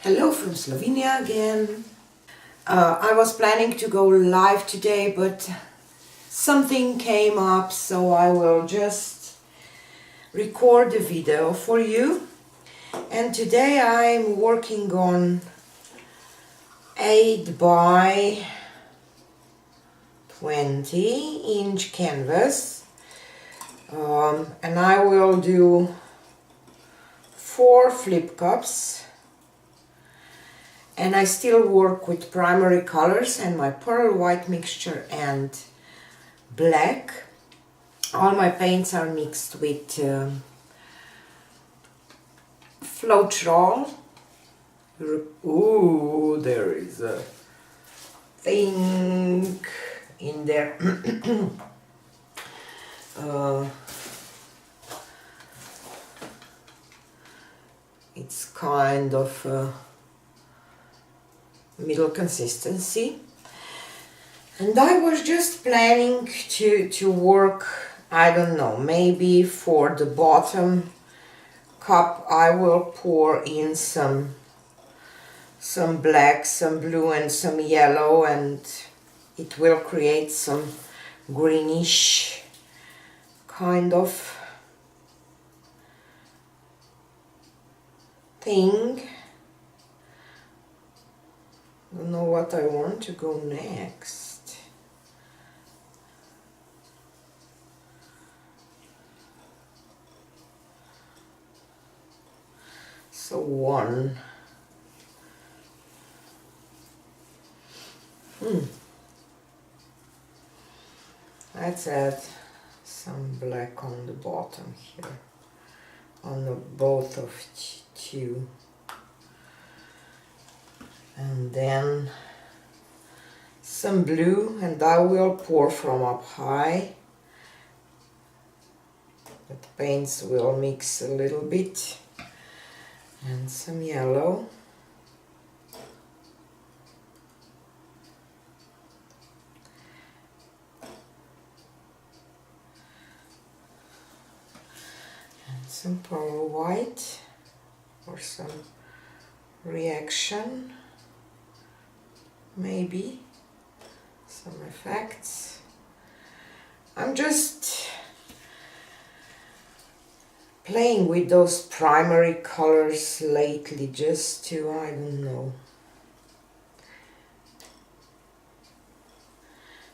Hello from Slovenia again. I was planning to go live today, but something came up, so I will just record the video for you. And today I'm working on 8 by 20-inch canvas, and I will do 4 flip cups. And I still work with primary colors and my pearl white mixture and black. All my paints are mixed with Floetrol. Ooh, there is a thing in there. It's kind of middle consistency, and I was just planning to work, I don't know, maybe for the bottom cup I will pour in some black, some blue and some yellow, and it will create some greenish kind of thing. Don't know what I want to go next. So one. Let's add some black on the bottom here, on the both of two. And then some blue, and I will pour from up high. But paints will mix a little bit. And some yellow. And some pearl white for some reaction. Maybe some effects. I'm just playing with those primary colors lately, just to, I don't know,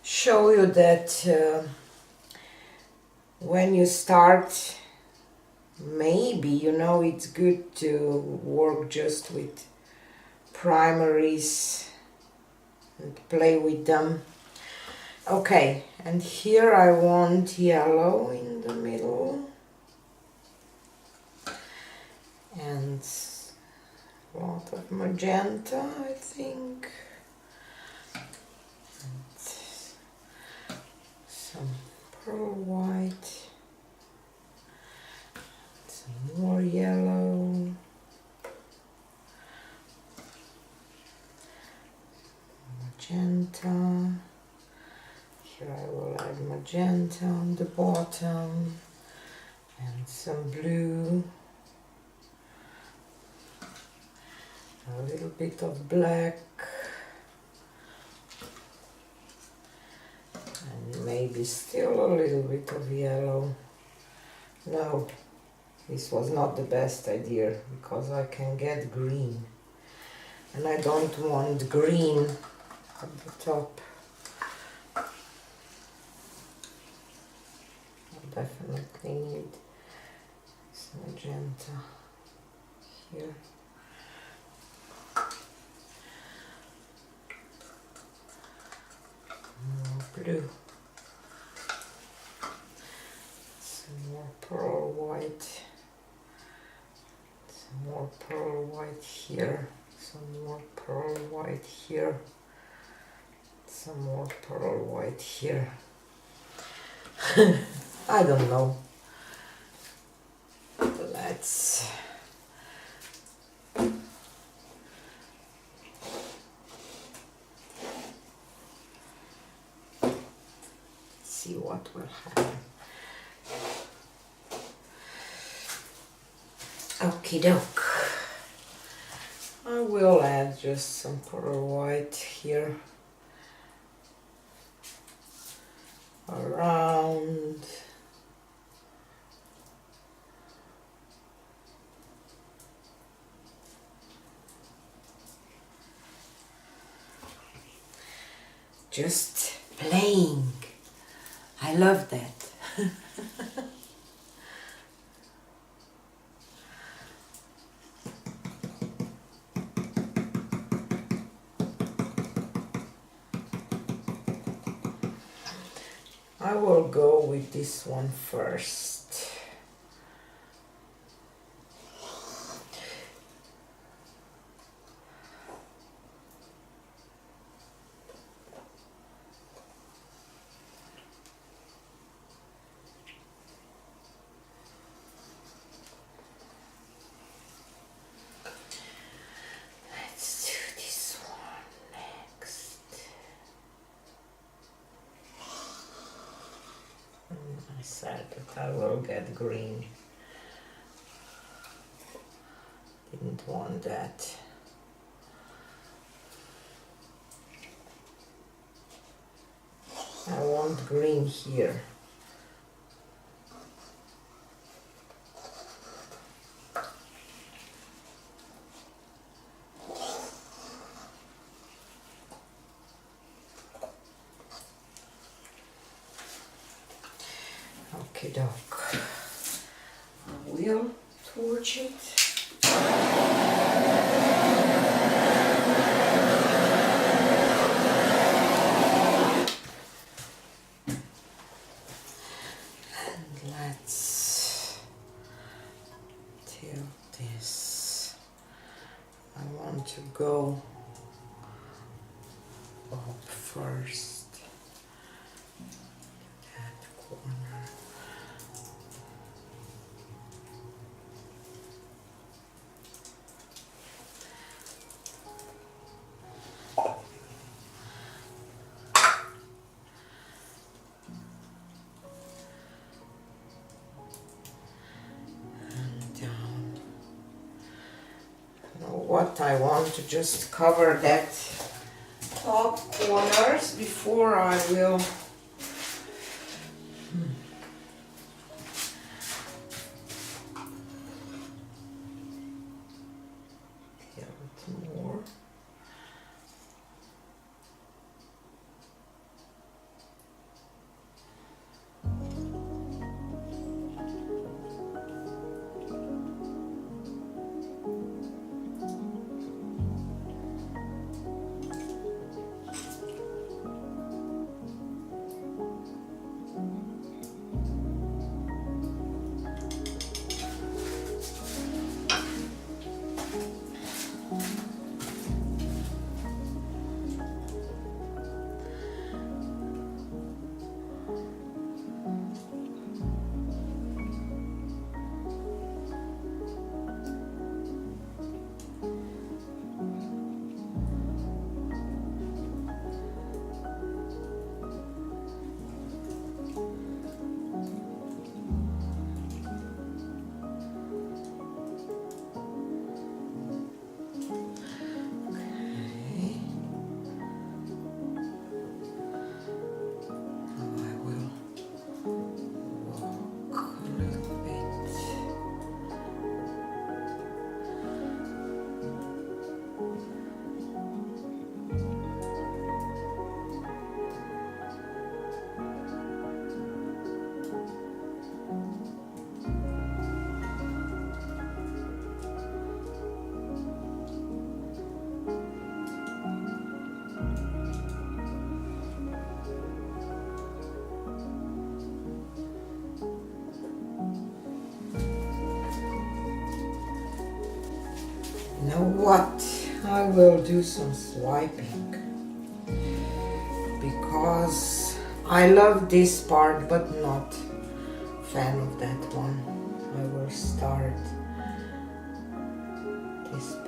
show you that when you start, maybe, you know, it's good to work just with primaries and play with them. Okay, and here I want yellow in the middle and a lot of magenta, I think, and some pearl white, some more yellow, magenta. Here I will add magenta on the bottom and some blue, a little bit of black, and maybe still a little bit of yellow. No, this was not the best idea because I can get green, and I don't want green at the top. I definitely need some magenta here. More blue. Some more pearl white. Some more pearl white here. Some more pearl white here. Some more pearl white here. I don't know. Let's see what will happen. Okie doke. I will add just some pearl white here around. Just playing. I love that. I will go with this one first. Let's do this one next. I said that I will get green. Didn't want that. I want green here. Okay, doc. I will torch it. And let's tilt this. I want to go up first. That corner. What I want to just cover that top corners before I will tilt more. Now what? I will do some swiping because I love this part but not fan of that one. I will start this part.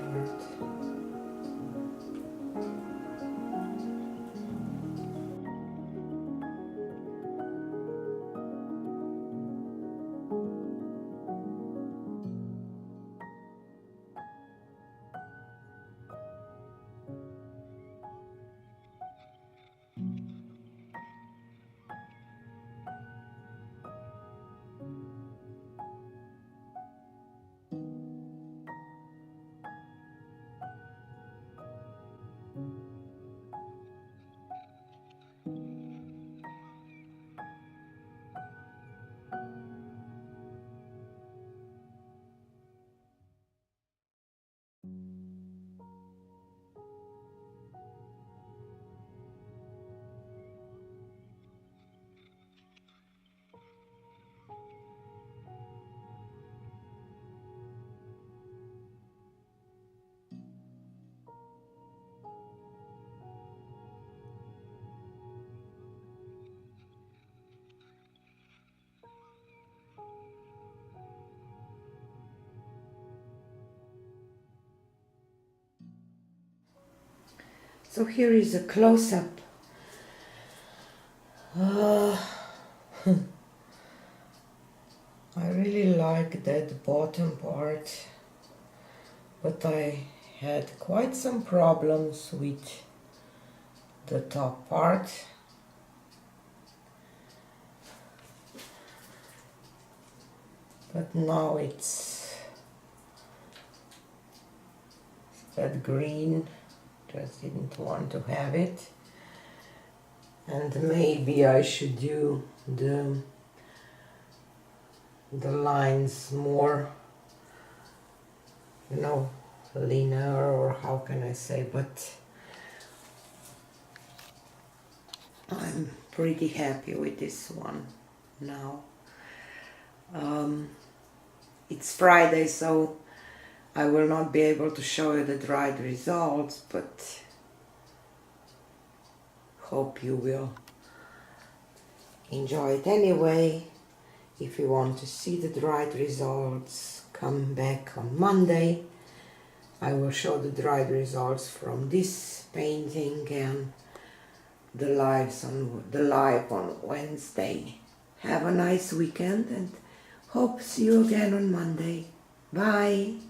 So here is a close-up. I really like that bottom part, but I had quite some problems with the top part. But now it's that green, just didn't want to have it. And maybe I should do the lines more, you know, linear, or how can I say, but I'm pretty happy with this one now. It's Friday, so I will not be able to show you the dried results, but hope you will enjoy it anyway. If you want to see the dried results, come back on Monday. I will show the dried results from this painting and the live on Wednesday. Have a nice weekend and hope see you again on Monday. Bye.